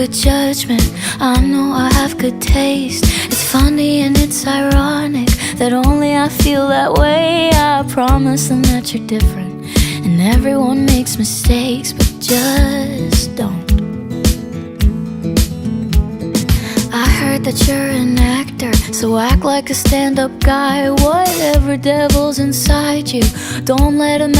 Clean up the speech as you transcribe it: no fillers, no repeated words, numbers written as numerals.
good judgment, I know I have good taste. It's funny and it's ironic that only I feel that way. I promise them that you're different, and everyone makes mistakes, but just don't. I heard that you're an actor, so act like a stand-up guy. Whatever devil's inside you, don't let him